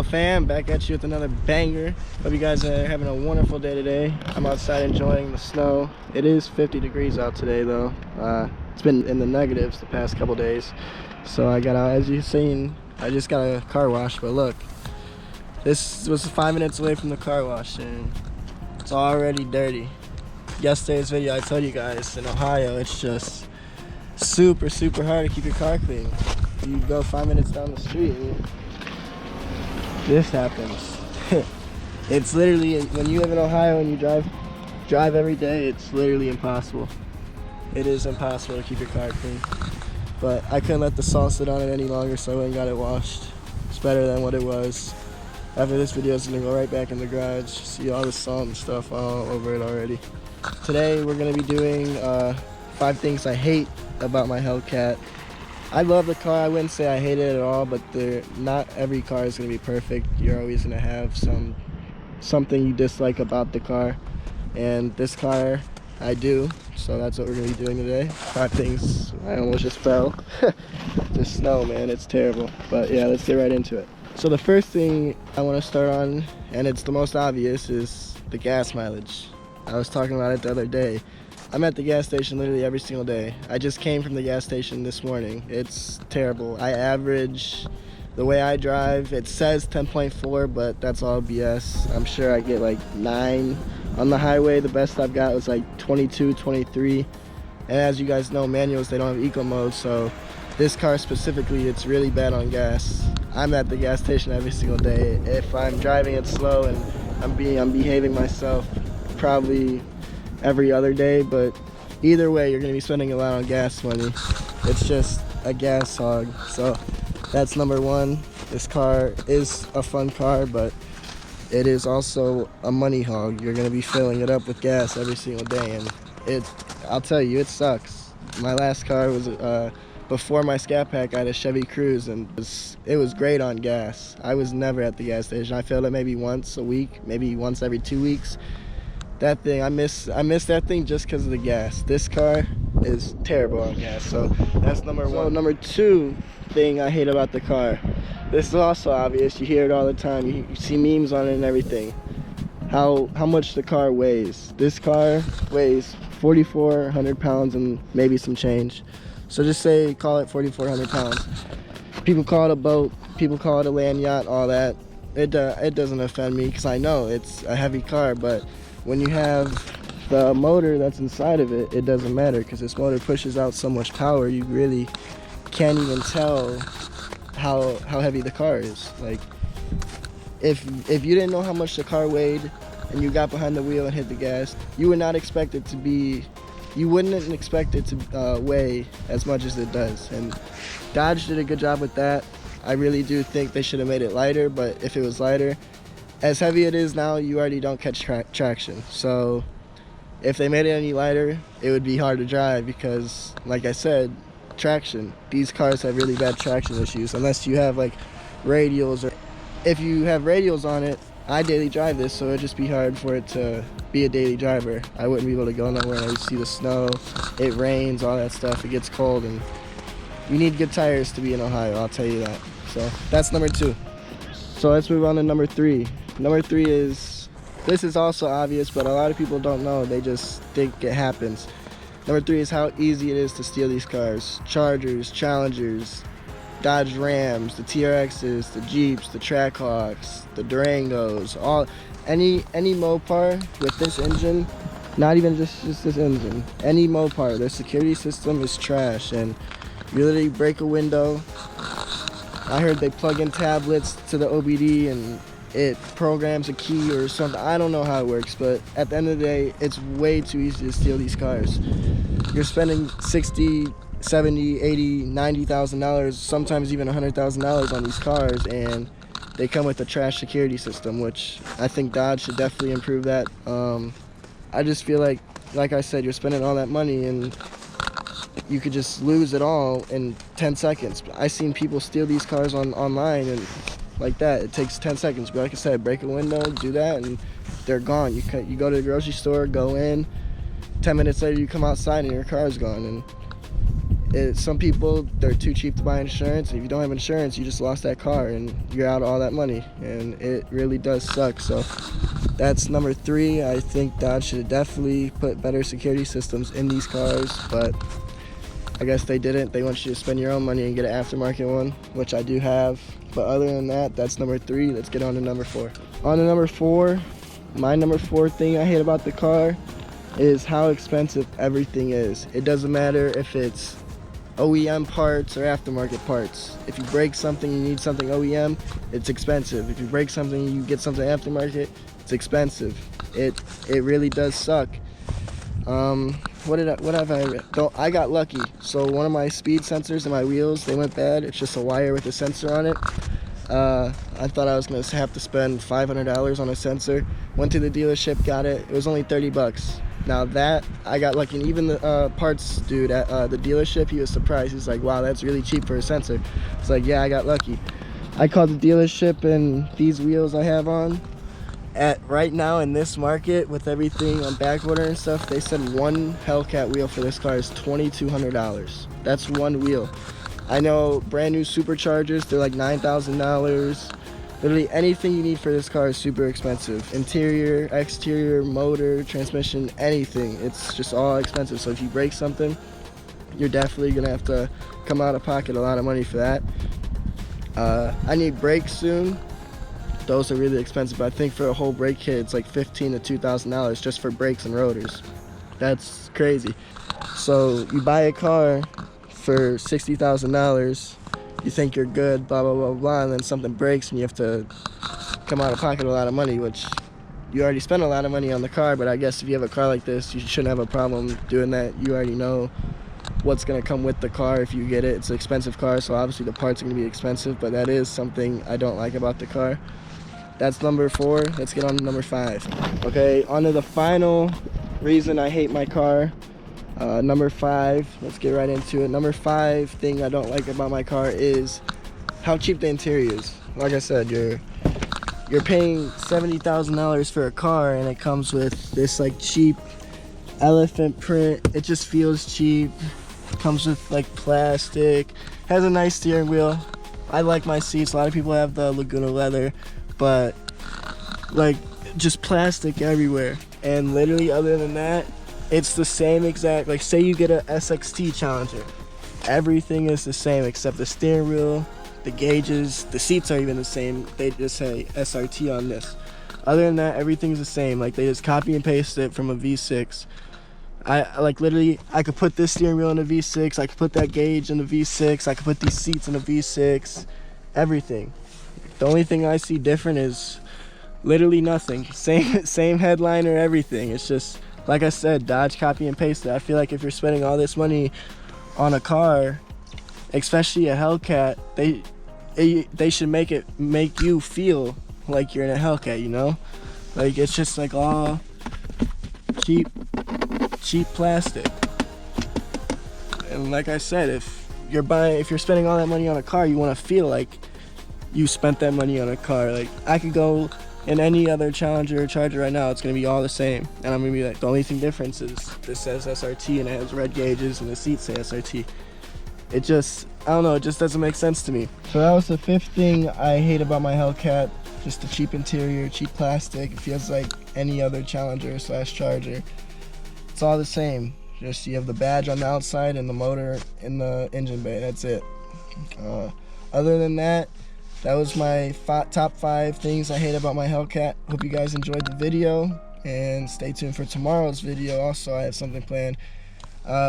fam? Back at you with another banger. Hope you guys are having a wonderful day today. I'm outside enjoying the snow. It is 50 degrees out today though. It's been in the negatives the past couple days. So I got out, as you've seen, I just got a car wash, but look. This was 5 minutes away from the car wash and it's already dirty. Yesterday's video I told you guys, in Ohio, it's just super hard to keep your car clean. You go 5 minutes down the street and this happens. It's literally, when you live in Ohio and you drive every day, it's literally impossible. It is impossible to keep your car clean. But I couldn't let the salt sit on it any longer, so I went and got it washed. It's better than what it was. After this video, it's gonna go right back in the garage. See all the salt and stuff all over it already. Today, we're gonna be doing 5 things I hate about my Hellcat. I love the car. I wouldn't say I hate it at all, but not every car is going to be perfect. You're always going to have something you dislike about the car, and this car I do. So that's what we're going to be doing today. 5 things. I almost just fell. The snow, man, it's terrible. But yeah, let's get right into it. So the first thing I want to start on, and it's the most obvious, is the gas mileage. I was talking about it the other day. I'm at the gas station literally every single day. I just came from the gas station this morning. It's terrible. I average, the way I drive, it says 10.4, but that's all BS. I'm sure I get like 9 on the highway. The best I've got was like 22, 23. And as you guys know, manuals, they don't have eco mode, so this car specifically, it's really bad on gas. I'm at the gas station every single day. If I'm driving it slow and I'm behaving myself, probably every other day, but either way you're going to be spending a lot on gas money. It's just a gas hog. So that's number 1. This car is a fun car, but it is also a money hog. You're going to be filling it up with gas every single day, and I'll tell you, it sucks. My last car was before my Scat Pack. I had a Chevy Cruze, and it was great on gas. I was never at the gas station. I filled it maybe once a week, maybe once every 2 weeks. That thing, I miss that thing just because of the gas. This car is terrible on gas, so that's number 1. So number 2 thing I hate about the car. This is also obvious. You hear it all the time. You see memes on it and everything. How much the car weighs. This car weighs 4,400 pounds and maybe some change. So just call it 4,400 pounds. People call it a boat. People call it a land yacht. All that. It doesn't offend me because I know it's a heavy car, but when you have the motor that's inside of it, it doesn't matter because this motor pushes out so much power, you really can't even tell how heavy the car is. Like, if you didn't know how much the car weighed and you got behind the wheel and hit the gas, you wouldn't expect it to weigh as much as it does. And Dodge did a good job with that. I really do think they should have made it lighter, but if it was lighter, as heavy it is now, you already don't catch traction. So if they made it any lighter, it would be hard to drive because, like I said, traction. These cars have really bad traction issues unless you have like radials, or if you have radials on it. I daily drive this, so it'd just be hard for it to be a daily driver. I wouldn't be able to go nowhere. I see the snow, it rains, all that stuff. It gets cold, and you need good tires to be in Ohio, I'll tell you that. So that's number 2. So let's move on to number 3. Number 3 is, this is also obvious, but a lot of people don't know. They just think it happens. Number 3 is how easy it is to steal these cars. Chargers, Challengers, Dodge Rams, the TRXs, the Jeeps, the Trackhawks, the Durangos, any Mopar with this engine, not even just this engine, any Mopar, their security system is trash, and you literally break a window. I heard they plug in tablets to the OBD and it programs a key or something. I don't know how it works, but at the end of the day, it's way too easy to steal these cars. You're spending $60,000, $70,000, $80,000, $90,000, sometimes even $100,000 on these cars, and they come with a trash security system, which I think Dodge should definitely improve that. I just feel like I said, you're spending all that money and you could just lose it all in 10 seconds. I've seen people steal these cars online and like that. It takes 10 seconds, but like I said, break a window, do that, and they're gone. You go to the grocery store, go in, 10 minutes later you come outside and your car's gone. And Some people, they're too cheap to buy insurance. If you don't have insurance, you just lost that car and you're out all that money, and it really does suck. So that's number 3. I think Dodge should definitely put better security systems in these cars, but I guess they didn't. They want you to spend your own money and get an aftermarket one, which I do have. But other than that, that's number 3. Let's get on to number 4. On to number 4, my number 4 thing I hate about the car is how expensive everything is. It doesn't matter if it's OEM parts or aftermarket parts. If you break something, you need something OEM, it's expensive. If you break something, you get something aftermarket, it's expensive. It really does suck. What have I got lucky. So one of my speed sensors in my wheels, they went bad. It's just a wire with a sensor on it. I thought I was gonna have to spend $500 on a sensor. Went to the dealership, got it. It was only 30 bucks. Now that, I got lucky, and even the parts dude at the dealership, he was surprised. He's like, wow, that's really cheap for a sensor. It's like, yeah, I got lucky. I called the dealership, and these wheels I have on, at right now in this market, with everything on back order and stuff, they said one Hellcat wheel for this car is $2,200. That's one wheel. I know brand new superchargers, they're like $9,000. Literally anything you need for this car is super expensive. Interior, exterior, motor, transmission, anything. It's just all expensive. So if you break something, you're definitely gonna have to come out of pocket a lot of money for that. I need brakes soon. Those are really expensive, but I think for a whole brake kit, it's like $1,500 to $2,000 just for brakes and rotors. That's crazy. So you buy a car for $60,000, you think you're good, blah, blah, blah, blah, and then something breaks and you have to come out of pocket a lot of money, which you already spent a lot of money on the car, but I guess if you have a car like this, you shouldn't have a problem doing that. You already know what's gonna come with the car if you get it. It's an expensive car, so obviously the parts are gonna be expensive, but that is something I don't like about the car. That's number 4. Let's get on to number 5. Okay, on to the final reason I hate my car. Number 5, let's get right into it. Number 5 thing I don't like about my car is how cheap the interior is. Like I said, you're paying $70,000 for a car, and it comes with this like cheap elephant print. It just feels cheap. It comes with like plastic. Has a nice steering wheel. I like my seats. A lot of people have the Laguna leather, but like just plastic everywhere. And literally, other than that, it's the same exact, like say you get a SXT Challenger, everything is the same except the steering wheel, the gauges, the seats are even the same. They just say SRT on this. Other than that, everything's the same. Like they just copy and paste it from a V6. I like literally, I could put this steering wheel in a V6, I could put that gauge in a V6, I could put these seats in a V6, everything. The only thing I see different is literally nothing. Same headliner, everything. It's just, like I said, Dodge copy and paste it. I feel like if you're spending all this money on a car, especially a Hellcat, they should make you feel like you're in a Hellcat, you know? Like it's just like all cheap plastic. And like I said, if you're spending all that money on a car, you want to feel like you spent that money on a car. Like I could go in any other Challenger or Charger right now, it's gonna be all the same, and I'm gonna be like, the only thing difference is this says SRT and it has red gauges and the seats say SRT. It just, I don't know, it just doesn't make sense to me. So that was the 5th thing I hate about my Hellcat. Just the cheap interior, cheap plastic. It feels like any other Challenger / Charger. It's all the same. Just you have the badge on the outside and the motor in the engine bay. That's it. Other than that, that was my top 5 things I hate about my Hellcat. Hope you guys enjoyed the video, and stay tuned for tomorrow's video. Also, I have something planned.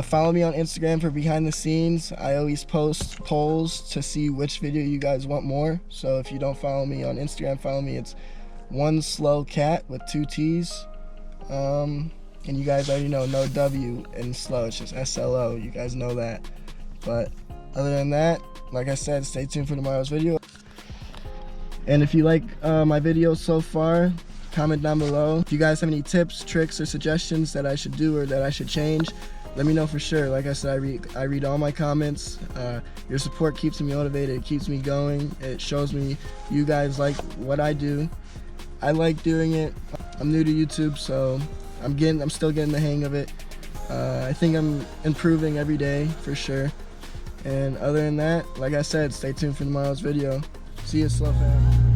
Follow me on Instagram for behind the scenes. I always post polls to see which video you guys want more. So if you don't follow me on Instagram, follow me. It's one slow cat with 2 T's. And you guys already know, no W in slow, it's just SLO. You guys know that. But other than that, like I said, stay tuned for tomorrow's video. And if you like my videos so far, comment down below. If you guys have any tips, tricks, or suggestions that I should do or that I should change, let me know for sure. Like I said, I read all my comments. Your support keeps me motivated, it keeps me going. It shows me you guys like what I do. I like doing it. I'm new to YouTube, so I'm still getting the hang of it. I think I'm improving every day for sure. And other than that, like I said, stay tuned for tomorrow's video. See you, Slow Fam.